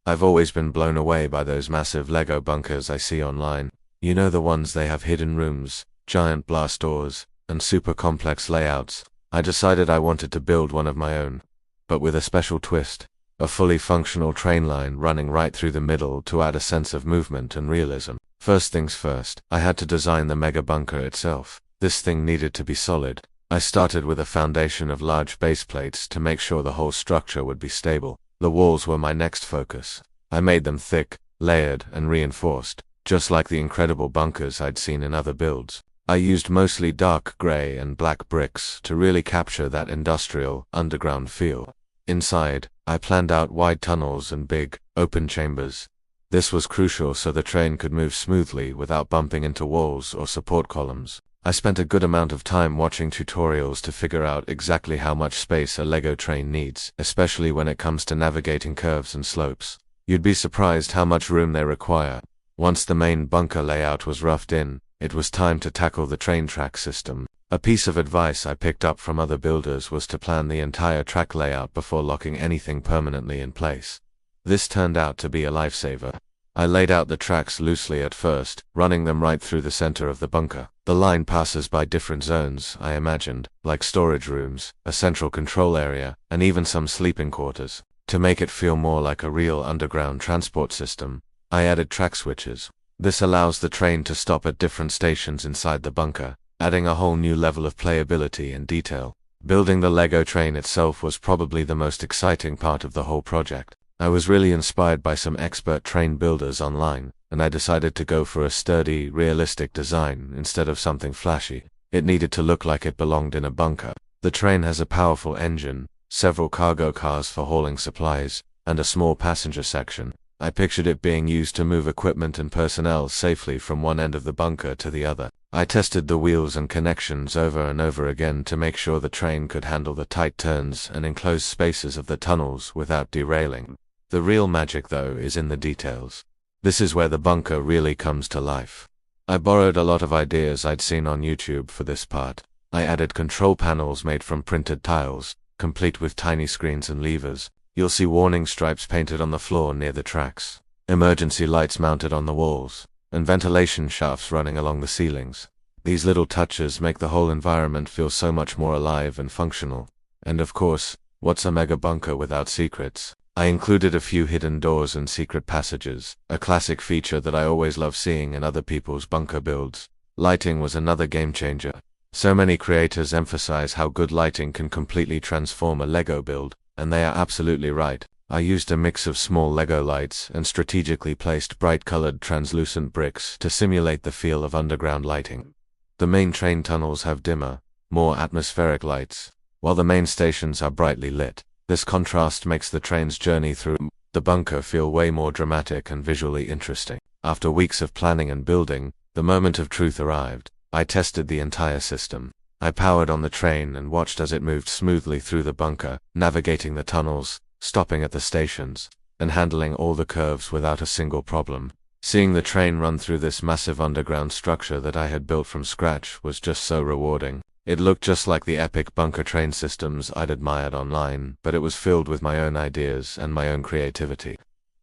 I've always been blown away by those massive Lego bunkers I see online. You know, the ones they have hidden rooms, giant blast doors, and super complex layouts. I decided I wanted to build one of my own, but with a special twist. A fully functional train line running right through the middle to add a sense of movement and realism. First things first, I had to design the mega bunker itself. This thing needed to be solid. I started with a foundation of large base plates to make sure the whole structure would be stable. The walls were my next focus. I made them thick, layered, and reinforced, just like the incredible bunkers I'd seen in other builds. I used mostly dark gray and black bricks to really capture that industrial, underground feel. Inside, I planned out wide tunnels and big, open chambers. This was crucial so the train could move smoothly without bumping into walls or support columns. I spent a good amount of time watching tutorials to figure out exactly how much space a Lego train needs, especially when it comes to navigating curves and slopes. You'd be surprised how much room they require. Once the main bunker layout was roughed in, it was time to tackle the train track system. A piece of advice I picked up from other builders was to plan the entire track layout before locking anything permanently in place. This turned out to be a lifesaver. I laid out the tracks loosely at first, running them right through the center of the bunker. The line passes by different zones, I imagined, like storage rooms, a central control area, and even some sleeping quarters. To make it feel more like a real underground transport system, I added track switches. This allows the train to stop at different stations inside the bunker, adding a whole new level of playability and detail. Building the Lego train itself was probably the most exciting part of the whole project. I was really inspired by some expert train builders online, and I decided to go for a sturdy, realistic design instead of something flashy. It needed to look like it belonged in a bunker. The train has a powerful engine, several cargo cars for hauling supplies, and a small passenger section. I pictured it being used to move equipment and personnel safely from one end of the bunker to the other. I tested the wheels and connections over and over again to make sure the train could handle the tight turns and enclosed spaces of the tunnels without derailing. The real magic, though, is in the details. This is where the bunker really comes to life. I borrowed a lot of ideas I'd seen on YouTube for this part. I added control panels made from printed tiles, complete with tiny screens and levers. You'll see warning stripes painted on the floor near the tracks, emergency lights mounted on the walls, and ventilation shafts running along the ceilings. These little touches make the whole environment feel so much more alive and functional. And of course, what's a mega bunker without secrets? I included a few hidden doors and secret passages, a classic feature that I always love seeing in other people's bunker builds. Lighting was another game changer. So many creators emphasize how good lighting can completely transform a Lego build, and they are absolutely right. I used a mix of small Lego lights and strategically placed bright-colored translucent bricks to simulate the feel of underground lighting. The main train tunnels have dimmer, more atmospheric lights, while the main stations are brightly lit. This contrast makes the train's journey through the bunker feel way more dramatic and visually interesting. After weeks of planning and building, the moment of truth arrived. I tested the entire system. I powered on the train and watched as it moved smoothly through the bunker, navigating the tunnels, stopping at the stations, and handling all the curves without a single problem. Seeing the train run through this massive underground structure that I had built from scratch was just so rewarding. It looked just like the epic bunker train systems I'd admired online, but it was filled with my own ideas and my own creativity.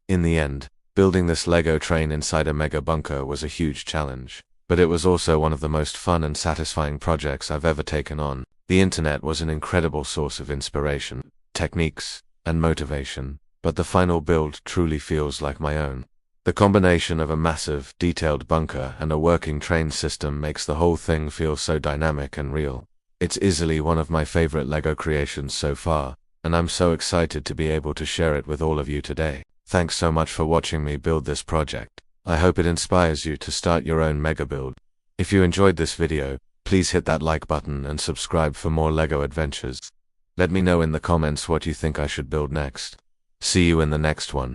In the end, building this Lego train inside a mega bunker was a huge challenge, but it was also one of the most fun and satisfying projects I've ever taken on. The internet was an incredible source of inspiration, techniques, and motivation, but the final build truly feels like my own. The combination of a massive, detailed bunker and a working train system makes the whole thing feel so dynamic and real. It's easily one of my favorite Lego creations so far, and I'm so excited to be able to share it with all of you today. Thanks so much for watching me build this project. I hope it inspires you to start your own mega build. If you enjoyed this video, please hit that like button and subscribe for more Lego adventures. Let me know in the comments what you think I should build next. See you in the next one.